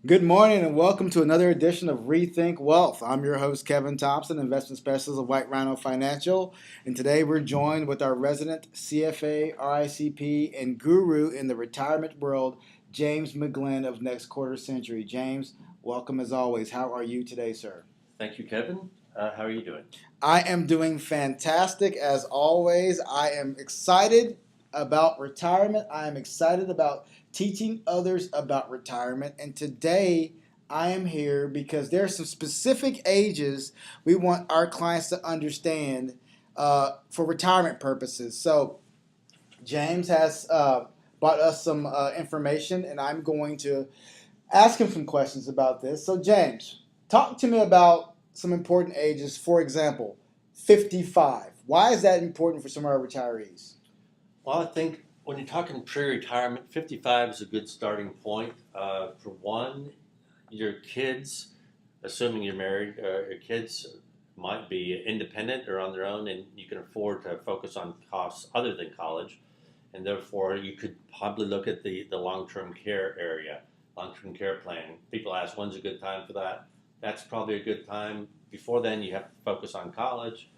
Good morning and welcome to another edition of Rethink Wealth. I'm your host, Kevin Thompson, investment specialist of White Rhino Financial. And today we're joined with our resident CFA, RICP, and guru in the retirement world, James McGlynn of Next Quarter Century. James, welcome as always. How are you today, sir? Thank you, Kevin. How are you doing? I am doing fantastic as always. I am excited about retirement. I am excited about teaching others about retirement. And today I am here because there are some specific ages we want our clients to understand for retirement purposes. So James has brought us some information, and I'm going to ask him some questions about this. So James, talk to me about some important ages. For example, 55. Why is that important for some of our retirees? Well, I think when you're talking pre-retirement, 55 is a good starting point. For one, your kids, assuming you're married, your kids might be independent or on their own, and you can afford to focus on costs other than college. And therefore, you could probably look at the long-term care area, long-term care plan. People ask, when's a good time for that? That's probably a good time. Before then, you have to focus on college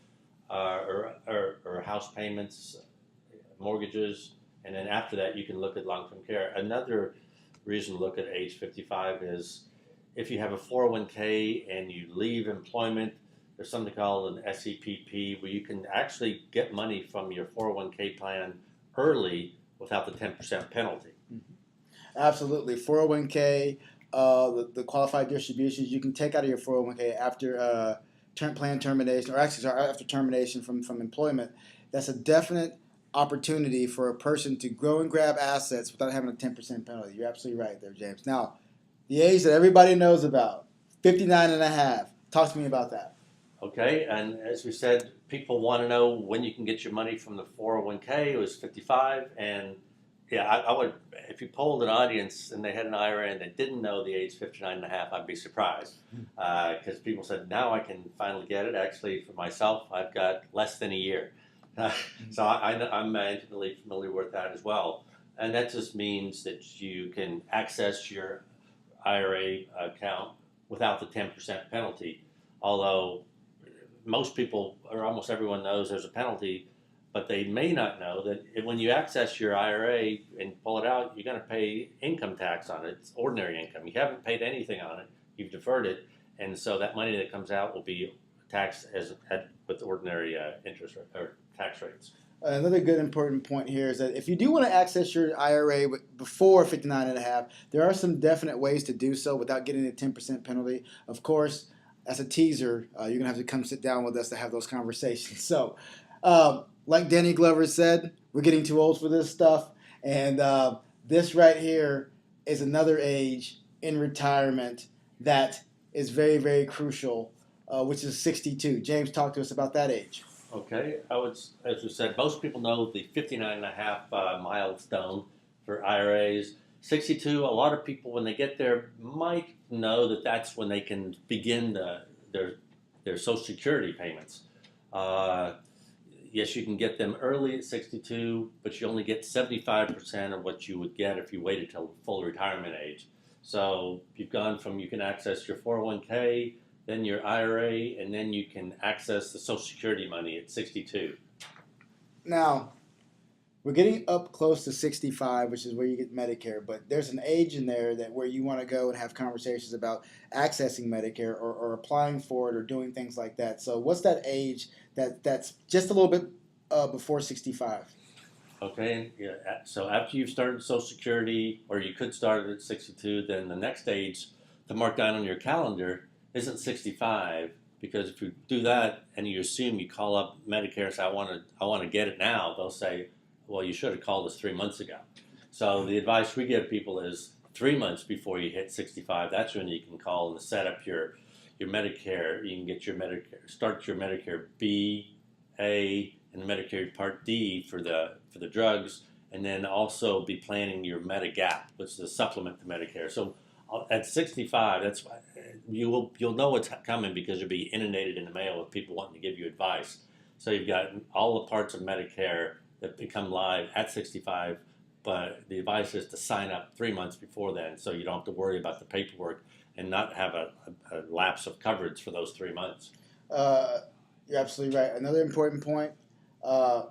or house payments, mortgages, and then after that, you can look at long-term care. Another reason to look at age 55 is if you have a 401k and you leave employment, there's something called an SEPP where you can actually get money from your 401k plan early without the 10% penalty. Absolutely. 401k, the qualified distributions you can take out of your 401k after plan termination, or actually, sorry, after termination from employment. That's a definite opportunity for a person to grow and grab assets without having a 10% penalty. You're absolutely right there, James. Now, the age that everybody knows about, 59 and a half. Talk to me about that. Okay, and as we said, people want to know when you can get your money from the 401k. It was 55, and yeah, I would, if you polled an audience and they had an IRA and they didn't know the age 59 and a half, I'd be surprised. Because people said, now I can finally get it. Actually, for myself, I've got less than a year. So I'm intimately familiar with that as well. And that just means that you can access your IRA account without the 10% penalty. Although most people, or almost everyone, knows there's a penalty, but they may not know that when you access your IRA and pull it out, you're going to pay income tax on it. It's ordinary income. You haven't paid anything on it. You've deferred it, and so that money that comes out will be taxed with ordinary interest or tax rates. Another good important point here is that if you do want to access your IRA before 59 and a half, there are some definite ways to do so without getting a 10% penalty. Of course, as a teaser, you're going to have to come sit down with us to have those conversations. So, like Danny Glover said, we're getting too old for this stuff. And this right here is another age in retirement that is very, very crucial, which is 62. James, talk to us about that age. Okay, as we said, most people know the 59 and a half milestone for IRAs. 62, a lot of people, when they get there, might know that that's when they can begin their Social Security payments. Yes, you can get them early at 62, but you only get 75% of what you would get if you waited till full retirement age. So you've gone from, you can access your 401k, then your IRA, and then you can access the Social Security money at 62. Now, we're getting up close to 65, which is where you get Medicare, but there's an age in there that where you want to go and have conversations about accessing Medicare or applying for it or doing things like that. So what's that age that's just a little bit before 65? Okay, yeah, so after you've started Social Security, or you could start it at 62, then the next age to mark down on your calendar isn't 65, because if you do that and you assume you call up Medicare and say, I want to get it now, they'll say, well, you should have called us 3 months ago. So the advice we give people is 3 months before you hit 65, that's when you can call and set up your Medicare. You can get your Medicare, start your Medicare B, A, and Medicare Part D for the drugs, and then also be planning your Medigap, which is a supplement to Medicare. So at 65, that's why you'll know what's coming, because you'll be inundated in the mail with people wanting to give you advice. So you've got all the parts of Medicare that become live at 65, but the advice is to sign up 3 months before then, so you don't have to worry about the paperwork and not have a lapse of coverage for those 3 months. Uh, you're absolutely right. Another important point: uh,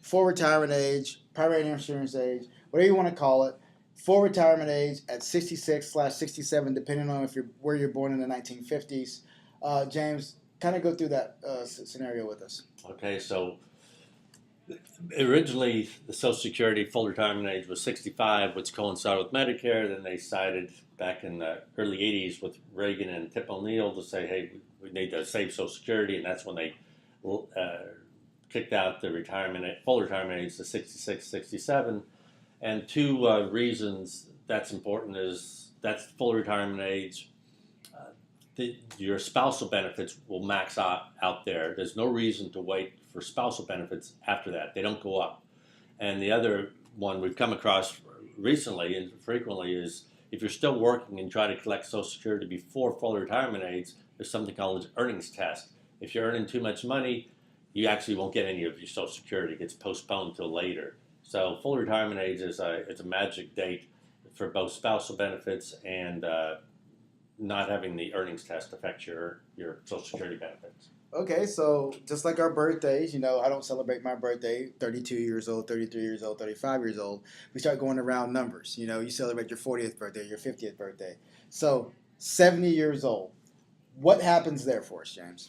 full retirement age, primary insurance age, whatever you want to call it. Full retirement age at 66/67, depending on if you're where you're born in the 1950s. James, kind of go through that scenario with us. Okay, so originally the Social Security full retirement age was 65, which coincided with Medicare. Then they decided back in the early 80s with Reagan and Tip O'Neill to say, hey, we need to save Social Security, and that's when they kicked out the full retirement age to 66, 67. And two reasons that's important is that's the full retirement age. Your spousal benefits will max out there. There's no reason to wait for spousal benefits after that. They don't go up. And the other one we've come across recently and frequently is if you're still working and try to collect Social Security before full retirement age, there's something called an earnings test. If you're earning too much money, you actually won't get any of your Social Security. It gets postponed till later. So full retirement age is a magic date for both spousal benefits and not having the earnings test affect your Social Security benefits. Okay, so just like our birthdays, I don't celebrate my birthday, 32 years old, 33 years old, 35 years old. We start going around numbers. You celebrate your 40th birthday, your 50th birthday. So 70 years old. What happens there for us, James?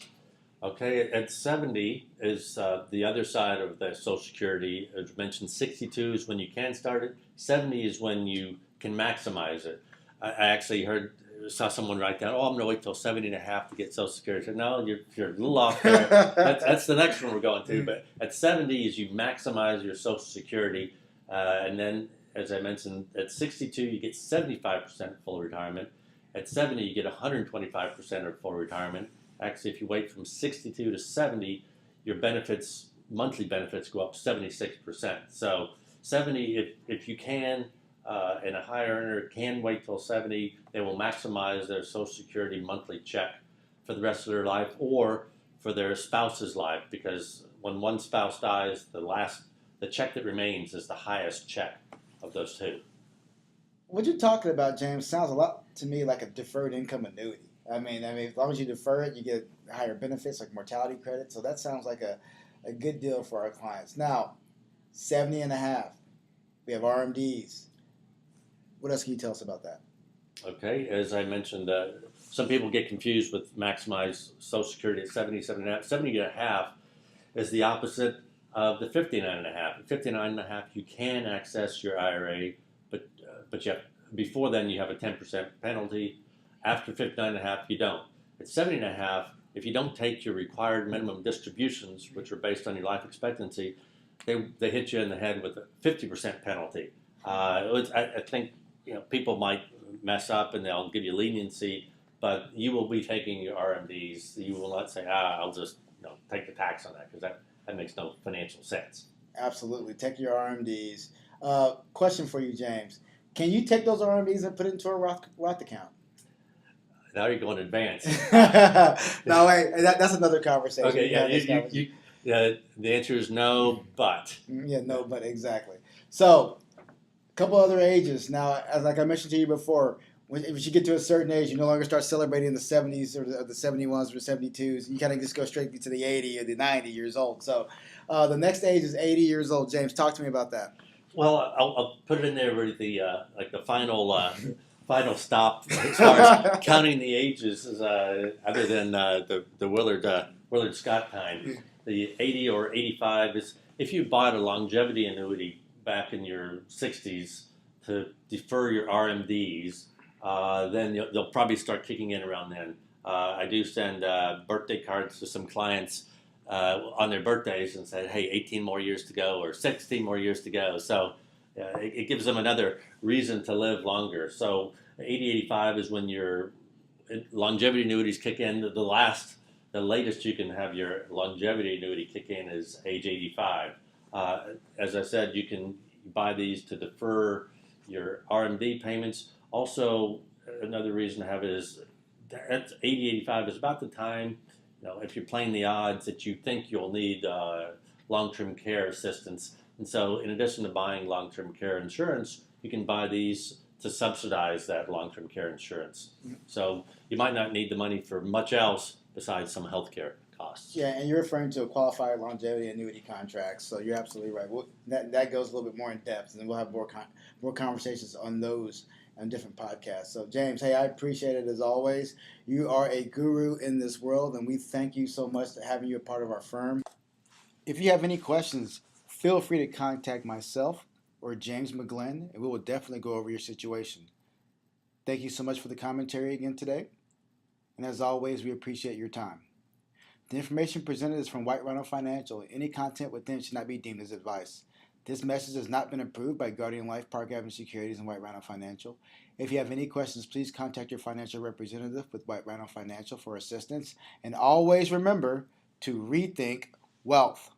Okay, at 70 is the other side of the Social Security. As mentioned, 62 is when you can start it. 70 is when you can maximize it. I actually saw someone write down, I'm going to wait till 70 and a half to get Social Security. I said, no, you're a little off there. That's the next one we're going to. But at 70 is you maximize your Social Security. And then, as I mentioned, at 62 you get 75% full retirement. At 70 you get 125% of full retirement. Actually, if you wait from 62 to 70, your monthly benefits go up 76%. So 70, if you can, and a high earner can wait till 70, they will maximize their Social Security monthly check for the rest of their life or for their spouse's life, because when one spouse dies, the check that remains is the highest check of those two. What you're talking about, James, sounds a lot to me like a deferred income annuity. I mean, as long as you defer it, you get higher benefits like mortality credit. So that sounds like a good deal for our clients. Now, 70 and a half, we have RMDs. What else can you tell us about that? Okay, as I mentioned, some people get confused with maximized Social Security at 77 and a half. 70 and a half is the opposite of the 59 and a half. At 59 and a half, you can access your IRA, but before then you have a 10% penalty. After 59 and a half, you don't. At 70 and a half, if you don't take your required minimum distributions, which are based on your life expectancy, they hit you in the head with a 50% penalty. I think people might mess up and they'll give you leniency, but you will be taking your RMDs. You will not say, I'll just take the tax on that, because that makes no financial sense. Absolutely. Take your RMDs. Question for you, James. Can you take those RMDs and put it into a Roth account? Now you're going advanced. No, wait. That's another conversation. Okay, the answer is no, but. Yeah, no, but exactly. So, a couple other ages. Now, like I mentioned to you before, if you get to a certain age, you no longer start celebrating the 70s or the 71s or the 72s. You kind of just go straight to the 80 or the 90 years old. So, the next age is 80 years old. James, talk to me about that. Well, I'll put it in there with the final stop as far as counting the ages, is, other than the Willard Scott kind. The 80 or 85 is if you bought a longevity annuity back in your 60s to defer your RMDs, then they'll probably start kicking in around then. I do send birthday cards to some clients on their birthdays and say, hey, 18 more years to go or 16 more years to go. So it gives them another reason to live longer. So 80, 85 is when your longevity annuities kick in. The latest you can have your longevity annuity kick in is age 85. As I said, you can buy these to defer your RMD payments. Also, another reason to have it is that's 80, 85 is about the time, if you're playing the odds, that you think you'll need long-term care assistance. And so, in addition to buying long term care insurance, you can buy these to subsidize that long term care insurance. So, you might not need the money for much else besides some healthcare costs. Yeah, and you're referring to a qualified longevity annuity contracts, so you're absolutely right. That goes a little bit more in depth, and we'll have more conversations on those on different podcasts. So, James, hey, I appreciate it as always. You are a guru in this world, and we thank you so much for having you a part of our firm. If you have any questions, feel free to contact myself or James McGlynn, and we will definitely go over your situation. Thank you so much for the commentary again today, and as always, we appreciate your time. The information presented is from White Rhino Financial, and any content within should not be deemed as advice. This message has not been approved by Guardian Life, Park Avenue Securities, and White Rhino Financial. If you have any questions, please contact your financial representative with White Rhino Financial for assistance. And always remember to rethink wealth.